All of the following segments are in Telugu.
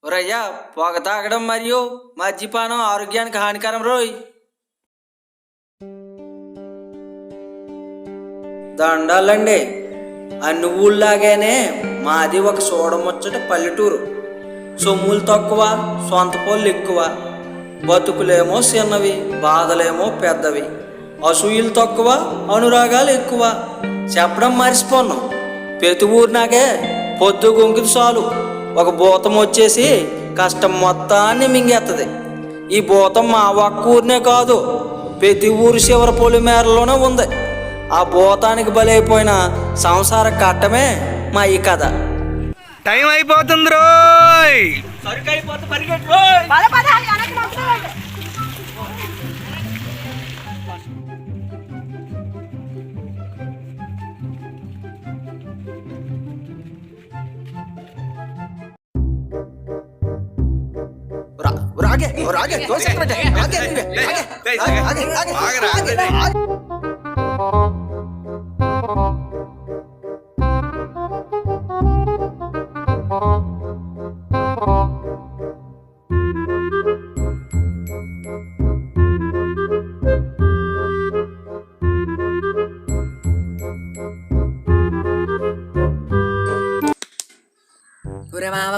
ఒరయ్యా, పొగ తాగడం మరియు మద్యపానం ఆరోగ్యానికి హానికరం రోయ్. దండాలండి. అన్ని ఊళ్ళలాగానే మాది ఒక చూడముచ్చట పల్లెటూరు. సొమ్ములు తక్కువ, సొంత పళ్ళు ఎక్కువ. బతుకులేమో చిన్నవి, బాధలేమో పెద్దవి. అసూయలు తక్కువ, అనురాగాలు ఎక్కువ. చెప్పడం మర్చిపోన్నాం. ప్రతి ఊరినాగే పొద్దు గొంకిది చాలు ఒక భూతం వచ్చేసి కష్టం మొత్తాన్ని మింగేస్తుంది. ఈ భూతం మా ఒక్క ఊరినే కాదు, ప్రతి ఊరు చివరి పొలిమేరలోనే ఉంది. ఆ భూతానికి బలైపోయిన సంసార కట్టమే మా ఈ కథ. టైం అయిపోతుంది రోయ్.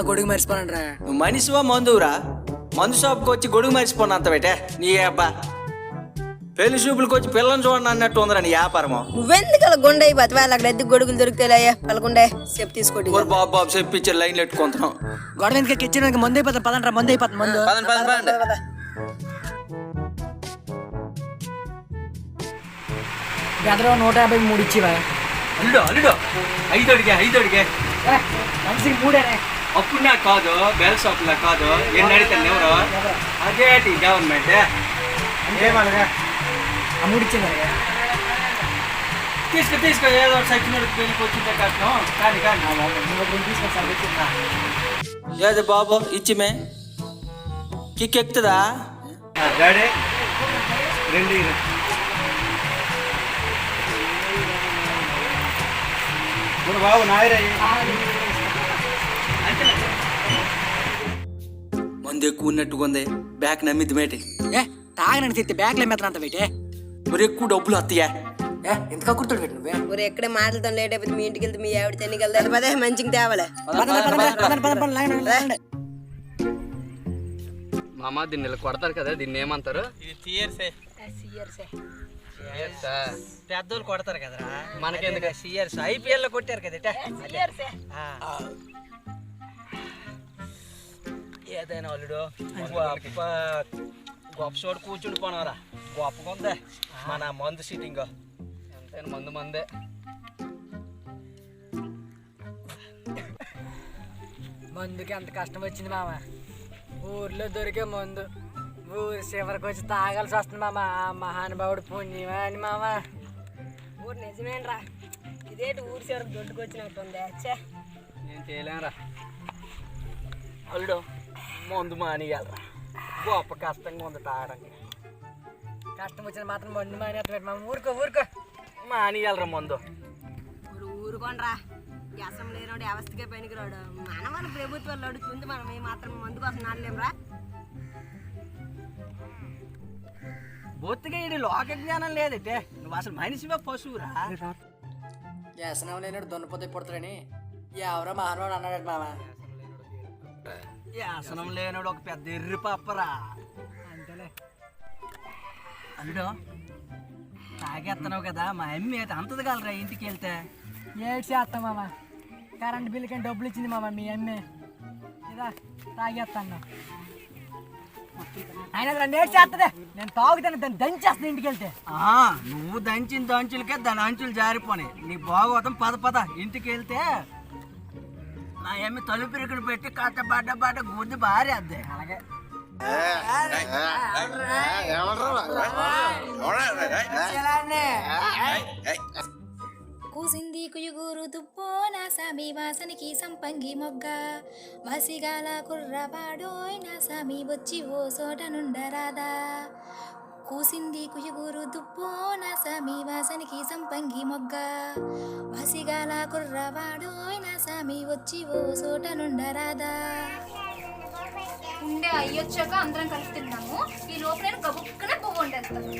గొడుగు మర్చిపోనండ్రా. మనిషివా మందురా? మందు షాప్కి వచ్చి గొడుగు మర్చిపోయినంత బేటే నీ అబ్బా. పెళ్లి చూపులకు వచ్చి పిల్లని చూడండి అన్నట్టు ఉందిరా నీ వ్యాపారము. నువ్వెందుకు అలా గుండె బతవాళ్ళు అక్కడ ఎద్దుకు గొడుగులు దొరుకుతాయి పలకుండే సేపు తీసుకోండి. బాబు బాబు చెప్పించారు లైన్లు పెట్టుకుంటున్నాం. గొడవ ఎందుకు కిచ్చిన మందు అయిపోతాం పదండ్రా. మందు అయిపోతుంది మందు. గదలో 153 ఇచ్చివా? అల్లుడు అల్లుడు 5 అడిగే మనిషికి 3 అప్పుడు నాకు కాదు, బెల్ షాప్ లా కాదు. ఎన్ని అడిగితే ఎవరు అదేటి గవర్నమెంట్ ఏమనగా ఆ 3 ఇచ్చింది. తీసుకో ఏదో సచ్చినోడికి పెళ్ళికి వచ్చిందే కష్టం. కానీ తీసుకొచ్చి ఏది బాబు ఇచ్చిమే కిక్ ఎక్కుతుందా? డాడీ 2 బాబు నాయరా మందు ఎక్కువ ఉన్నట్టుగా ఉంది. బ్యాక్ నమ్మిద్ది మేటి. తాగనని తిత్తి బ్యాగ్లో మెత్తనంత పెట్టే. మరి ఎక్కువ డబ్బులు వస్తాయా? ఎంత కుర్తుడు పెట్టు నువ్వే. ఊరు ఎక్కడే మాటలతో లేట్ అయిపోతే మీ ఇంటికి వెళ్తే మీ ఆవిడ తల్లికి వెళ్తాను. పదే మంచిగా తేవాలే. మామ దీన్ని ఇలా కొడతారు కదా, దీన్ని ఏమంటారు? పెద్దోళ్ళు కొడతారు కదరా, మనకెందుకు? సియర్స్ IPL లో కొట్టారు కదా. ఏదైనా అల్లుడు గొప్ప చోటు కూర్చుండి పోనవరా. గొప్పగా ఉందా మన మందు సీటింగ్. ఎంతైనా మందు మందే. మందుకి అంత కష్టం వచ్చింది మామ. ఊర్లో దొరికే మందు ఊరు చివరికి వచ్చి తాగాల్సి వస్తుంది మామ. మహానుభావుడు పుణ్యమా అని మామ. ఊరు నిజమేనరా. ఇదేంటి ఊరు చివరికి దొడ్డుకు వచ్చినట్టుంది. నేను చేయలేనురా అల్లుడు. మందు మానేయాలరా. గొప్ప కష్టంగా ఉంది తాగడానికి. కష్టం వచ్చిన మాత్రం మందు మానేస్తాడు మామ. ఊరుకో ఊరుకో. మానేయాలరా మందు. ఊరుకోండ్రా, వ్యసనం లేనోడు వ్యవస్థకే పనికిరాడు. మన వాళ్ళ ప్రభుత్వాలు అడుగుతుంది, మనం ఏ మాత్రం మందు కోసం నాడలేంరా. బొత్తిగా ఇది లోక జ్ఞానం లేదంటే నువ్వు అసలు మనిషివే పశువురా. వ్యసనం లేనాడు దొన్నపోతే పుడతాడని ఎవరో మహానుభావుడు అన్నాడు మామ. వ్యసనం లేనోడు ఒక పెద్ద ఎర్రి పప్పరా. అంతేలే. అల్లుడు తాగేస్తున్నావు కదా, మా అమ్మ అంతది కలరా ఇంటికి వెళ్తే. ఏడు చేస్తాం మామ. కరెంట్ బిల్లు కానీ డబ్బులు ఇచ్చింది మామ మీ అమ్మే. ఇదా తాగేస్తాను. ఆయన నేడు చేస్తుంది, నేను తాగుతాను, దాన్ని దంచేస్తాను ఇంటికి వెళ్తే. నువ్వు దంచిన దంచులకే దాని అంచులు జారిపోయి నీ బాగోతాం. పద పద ఇంటికి వెళ్తే నా అమ్మ తలుపు ఇరుకుని పెట్టి కట్ట బడ్డ గుద్ది బారేద్ది. అలాగే. కూసింది కుయుగూరు దుప్పో నా సామి వాసనికి సంపంగి మొగ్గ వసిగాల కుర్రవాడోయ్ నా సామి వచ్చి ఓ చోట నుండరాదా. కూసింది కుయుగూరు దుప్పో నా సామి వాసనికి సంపంగి మొగ్గ వసిగాల కుర్రవాడోయ్ నా సామి వచ్చి ఓ చోట నుండరాదా. ఉండే అయ్యొచ్చాక అందరం కలిసి తిన్నాము. ఈ లోపు నేను గబుక్కనే పువ్వు వండేస్తాను.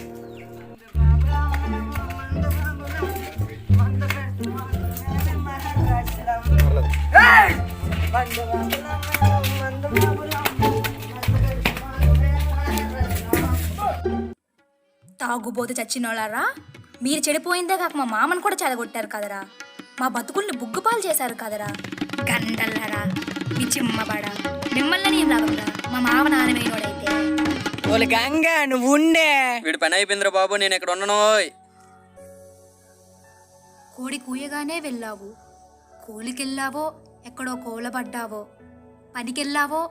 తాగుబోతు చచ్చినోళ్ళారా, మీరు చెడిపోయిందే కాక మా మామను కూడా చెడగొట్టారు కదరా. మా బతుకుల్ని బుగ్గుపాలు చేశారు కదరా. గండల్లారా మీ చిమ్మబడ మిమ్మల్ని నేను లాగరా. మా మామ నానమైనోడైతే ఓలి గంగ నువ్వు ఉండే. వీడి పని అయిపోయిందిరా బాబు, నేను ఇక్కడ ఉన్నాను. కోడి కూయగానే వెళ్ళావు, కూలికెళ్ళావో ఎక్కడో కోలబడ్డావో, పనికెళ్ళావో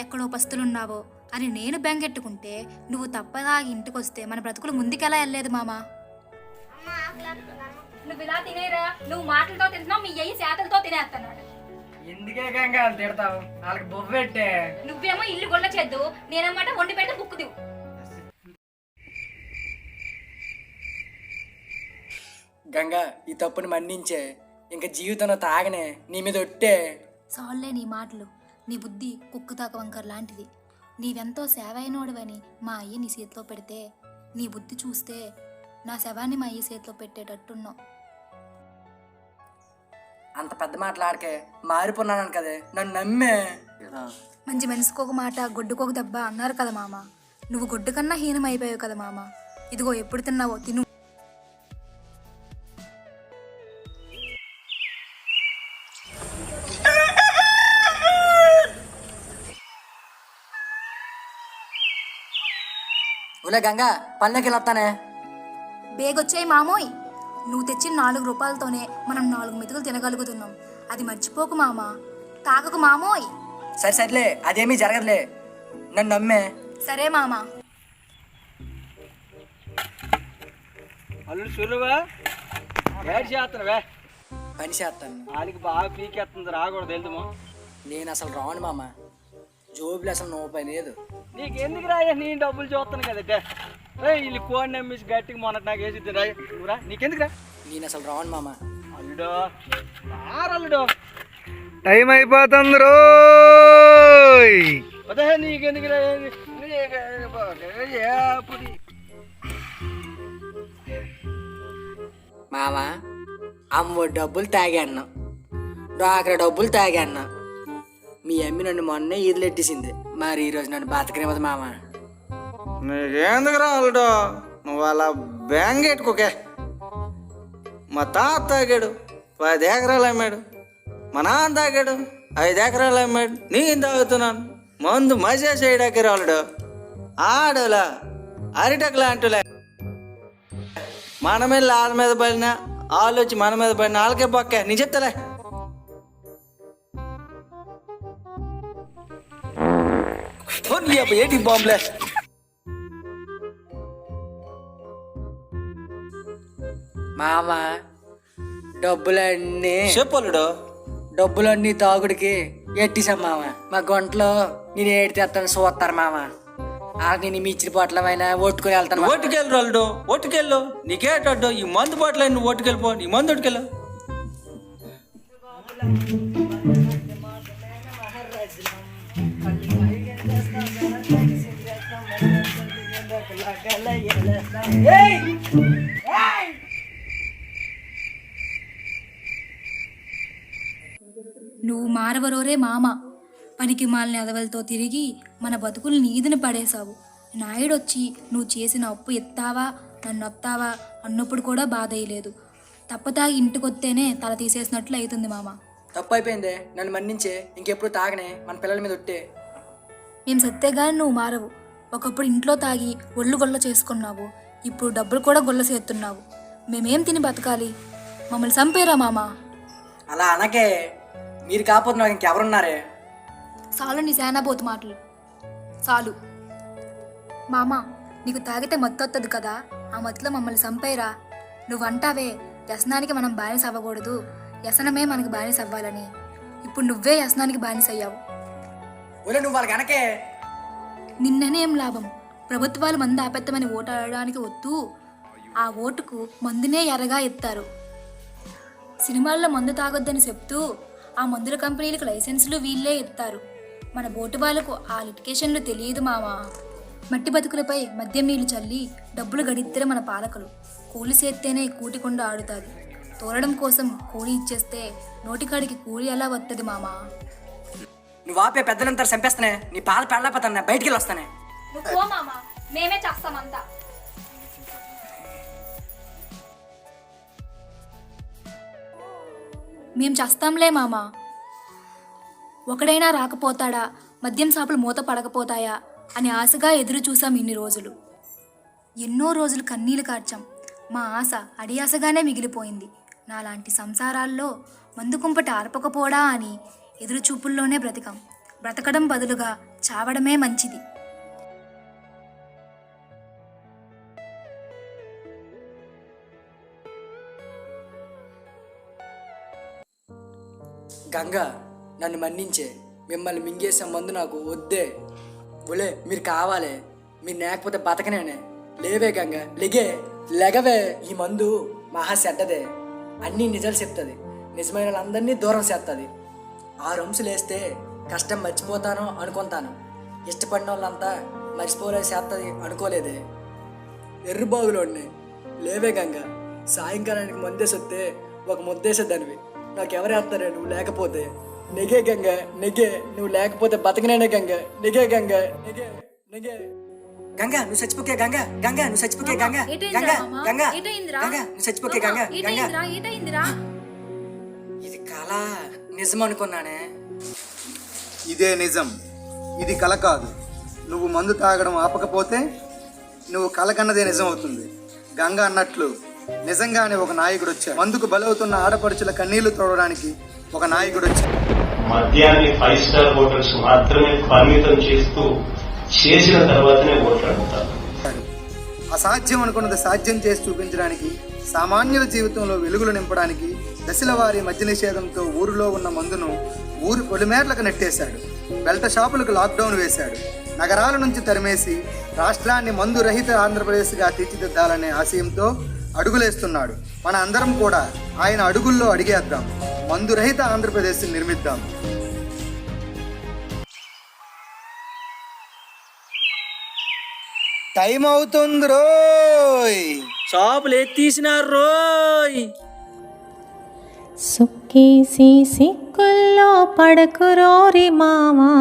ఎక్కడో పస్తులున్నావో అని నేను బెంగెట్టుకుంటే నువ్వు తప్పదాగి ఇంటికొస్తే మన బ్రతుకులు ముందుకెలా వెళ్ళలేదు మామా. నువ్వు ఇలా తినేరా, నువ్వు మాటలతో తింటున్నావు, మీ అయ్యి చేతలతో తినేస్తున్నాడు. ఎందుకే గంగ తిడతావు? వాళ్ళకి బొవ్వెట్టే. నువ్వేమో ఇల్లు గొల్ల చేద్దు, నేనమాట వండి పెడితే బుక్కు దివు. గంగ ఈ తప్పుని మన్నించే, ఇంకా జీవితంలో తాగనే, నీ మీద ఒట్టే. సాల్లే నీ మాటలు. నీ బుద్ధి కుక్కుతాక వంకర్ లాంటిది. నీవెంతో సేవైనోడివని మా అయ్య నీ చేతిలో పెడితే నీ బుద్ధి చూస్తే నా శవాన్ని మా అయ్య చేతిలో పెట్టేటట్టున్నావు. అంత పెద్ద మాటలాడికే మారిపోన్నాను కదే, నన్ను నమ్మే. మంచి మనిషికొక మాట గొడ్డుకొక దెబ్బ అన్నారు కదా మామ. నువ్వు గొడ్డు కన్నా హీనం అయిపోయావు కదా మామ. ఇదిగో ఎప్పుడు తిన్నావో తిను. ఉలే గంగ పల్లెకి వెళ్ళొస్తానే. బేగొచ్చాయి మామోయ్. నువ్వు తెచ్చిన 4 రూపాయలతోనే మనం 4 మెతుకులు తినగలుగుతున్నాం. అది మర్చిపోకు మామ. తాగకు మామోయ్. సరే సర్లే, అదేమీ జరగదులే, నన్ను నమ్మే. సరే మామ. అల్లుడు సులువా ఏడు చేస్తున్నావే. పని చేస్తాను. వాళ్ళకి బాగా పీకేస్తుంది, రాకూడదు వెళ్దాము. నేను అసలు రాను మామ, జోబులు అసలు రూపాయి లేదు. నీకెందుకు రాయ, నేను డబ్బులు చూస్తాను కదంటే. వీళ్ళు కోడి నమ్మేసి గట్టిగా మొన్నటి నాకు వేసి రా. నువ్వురా, నీకెందుకు రా. నేను అసలు రాను మామ. అల్లుడు అల్లుడు టైం అయిపోతుంది రోయ్. అదే నీకెందుకు రా. మామ అమ్మో డబ్బులు తాగాను, డాక్ర డబ్బులు తాగాను. మీ అమ్మి నన్ను మొన్నే ఈదులెట్టేసింది, మరి ఈరోజు నన్ను బతకనివ్వదు మామ. నీకెందుకు రా అల్లుడు, నువ్వు అలా బ్యాంగ్ ఎట్టుకోకే. మా తాత తాగాడు 10 ఎకరాలు అమ్మాడు, మా నాన్న తాగాడు 5 ఎకరాలు అమ్మాడు, నేను తాగుతున్నాను. మందు మజా చేయడానికి రాలుడు ఆడలా అరిటకులా అంటులే. మన మీద వాళ్ళ మీద పడినా, వాళ్ళు వచ్చి మన మీద పడిన వాళ్ళకే బొక్కే. నేను చెప్తాలే. ఏంటి బాంబులే. మామ డబ్బులన్నీ చెప్పలుడు డబ్బులన్నీ తాగుడికి ఎట్టిసాం మామ. మా గొంట్లో నేను ఏడి తెస్తాను చూస్తారు మామ. నేను మీ ఇచ్చిన పొట్లమైనా ఒట్టుకుని వెళ్తాను. ఓటుకెళ్ళు రాలుడు, ఓటుకెళ్ళు. నీకేటడ్డు ఈ మందు బాటలు నువ్వు ఓటుకెళ్ళిపో, నీ మందు ఓటుకెళ్ళు. నువ్వు మారవరోరే మామ, పనికి మాలిన ఎదవలతో తిరిగి మన బతుకులు నీదిన పడేశావు. నాయుడొచ్చి నువ్వు చేసిన అప్పు ఎత్తావా నన్ను వత్తావా అన్నప్పుడు కూడా బాధ అయ్యలేదు. తప్పతాగి ఇంటికొత్తేనే తల తీసేసినట్లు అవుతుంది మామ. తప్పు అయిపోయిందే, నన్ను మన్నించే. ఇంకెప్పుడు తాగనే, మన పిల్లల మీద ఒట్టే. మేము సత్తేగాని నువ్వు మారవు. ఒకప్పుడు ఇంట్లో తాగి ఒళ్ళు గొల్ల చేసుకున్నావు, ఇప్పుడు డబ్బులు కూడా గొల్ల చేస్తున్నావు. మేమేం తిని బతకాలి? మమ్మల్ని చంపేరా మామ. అలా అనకే, మీరు కాకపోతే నాకు ఇంకెవరున్నారే? చాలు నీ సేనాబోతు మాటలు చాలు. మామ నీకు తాగితే మత్తు వస్తుంది కదా, ఆ మత్తులో మమ్మల్ని చంపేరా. నువ్వంటావే వ్యసనానికి మనం బానిస అవ్వకూడదు, వ్యసనమే మనకు బానిస అవ్వాలని. ఇప్పుడు నువ్వే వ్యసనానికి బానిస అయ్యావు. ఒలే నువ్వు వాళ్ళకి అనకే. నిన్ననేం లాభం? ప్రభుత్వాలు మందు ఆపెత్తమని ఓటు అడగడానికి వద్దు, ఆ ఓటుకు మందునే ఎరగా ఎత్తారు. సినిమాల్లో మందు తాగొద్దని చెప్తూ ఆ మందుల కంపెనీలకు లైసెన్సులు వీళ్ళే ఎత్తారు. మన బోటు వాళ్ళకు ఆ లిటికేషన్లు తెలియదు మావా. మట్టి బతుకులపై మద్యం నీళ్లు చల్లి డబ్బులు గడిద్దరే మన పాలకులు. కూలి చేస్తేనే కూటికుండా ఆడుతుంది. తోలడం కోసం కూలి ఇచ్చేస్తే నోటికాడికి కూలి ఎలా వస్తుంది మామా? నువ్వు ఆపే పెద్దలంతా చంపేస్తానే, నీ పాద పెళ్ళపోతానే, బయటికి వెళ్ళి వస్తానే. మేమే చేస్తామంతా. మేం చేస్తాంలే మామా. ఒకడైనా రాకపోతాడా, మద్యం షాపులు మూత పడకపోతాయా అని ఆశగా ఎదురు చూసాం ఇన్ని రోజులు. ఎన్నో రోజులు కన్నీళ్లు కార్చాం. మా ఆశ అడియాసగానే మిగిలిపోయింది. నాలాంటి సంసారాల్లో మందు కుంపట ఆర్పకపోడా అని ఎదురు చూపుల్లోనే బ్రతికాం. బ్రతకడం బదులుగా చావడమే మంచిది. గంగ నన్ను మన్నించే, మిమ్మల్ని మింగేసే మందు నాకు వద్దే. ఒలే మీరు కావాలే, మీరు లేకపోతే బతకనేనే. లేవే గంగ, లెగవే. ఈ మందు మహా చెడ్డదే, అన్నీ నిజాలు చెప్తుంది, నిజమైన వాళ్ళందరినీ దూరం చేస్తుంది. 6 అంశాలు వేస్తే కష్టం మర్చిపోతాను అనుకుంటాను, ఇష్టపడిన వాళ్ళంతా మర్చిపోలేదు చేస్తుంది అనుకోలేదే. ఎర్రబాగులోనే లేవే గంగ, సాయంకాలానికి మందేసి వస్తే ఒక ముద్దేసేదానివి. నాకెవరేస్తారే నువ్వు లేకపోతే? నెగే గంగ నెగే, నువ్వు లేకపోతే బతకనేనే గంగ. నెగే గంగ నెగే నెగే. గంగ నువ్వు చచ్చిపోకే గంగ, గంగ నువ్వు చచ్చిపోకే గంగ, గంగ గంగ గంగ నువ్వు చచ్చిపోకే గంగ, గంగ. ఇది కళ నిజం అనుకున్నానే. ఇదే నిజం, ఇది కల కాదు. నువ్వు మందు తాగడం ఆపకపోతే నువ్వు కల కన్నదే నిజం అవుతుంది. గంగ అన్నట్లు నిజంగానే ఒక నాయకుడు వచ్చాడు. మందుకు బలవుతున్న ఆడపడుచుల కన్నీళ్లు తోడడానికి ఒక నాయకుడు వచ్చాడు. మద్యాన్ని 5 స్టార్ హోటల్స్ మాత్రమే పరిమితం చేస్తూ చేసిన తర్వాతనే ఓట్లు అడుగుతారు. అసాధ్యం అనుకున్నది సాధ్యం చేసి చూపించడానికి, సామాన్యుల జీవితంలో వెలుగులు నింపడానికి దశల వారి మద్య నిషేధంతో ఊరిలో ఉన్న మందును ఊరి పొలిమేర్లకు నెట్టేశాడు. బెల్ట షాపులకు లాక్డౌన్ వేశాడు. నగరాల నుంచి తరిమేసి రాష్ట్రాన్ని మందు రహిత ఆంధ్రప్రదేశ్గా తీర్చిదిద్దాలనే ఆశయంతో అడుగులేస్తున్నాడు. మన అందరం కూడా ఆయన అడుగుల్లో అడిగేద్దాం. మందు రహిత ఆంధ్రప్రదేశ్ నిర్మిద్దాం. టైం అవుతుంది రోయ్. షాపులు ఎత్తీసినారు రోయ్. సుక్కేసి సిక్కుల్లో పడకురోరి మావా,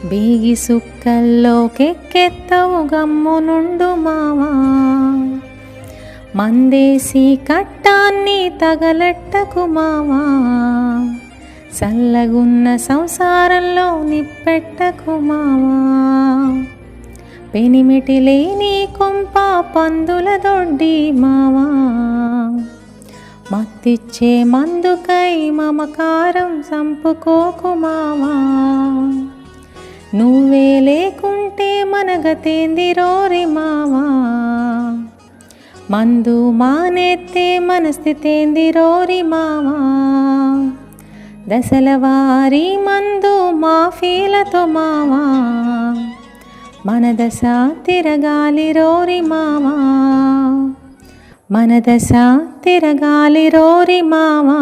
బీగి సుక్కల్లోకెక్కెత్తవు గమ్మునుండు మావా. మందేసి కట్టాన్ని తగలెట్టకు మావా, చల్లగున్న సంసారంలో నిప్పెట్టకు మావా. పెనిమిటి లేని కొంప పందుల దొడ్డి మావా, మత్తిచ్చే మందుకై మమకారం చంపుకోకు మావా. నువ్వే లేకుంటే మనగతేంది రోరి మావా, మందు మానేత్తే మనస్థితేంది రోరి మావా. దశల వారి మందు మాఫీలతో మావా, మన దశ తిరగాలి రోరి మావా, మన దశ తిరగాలి రోరి మావా.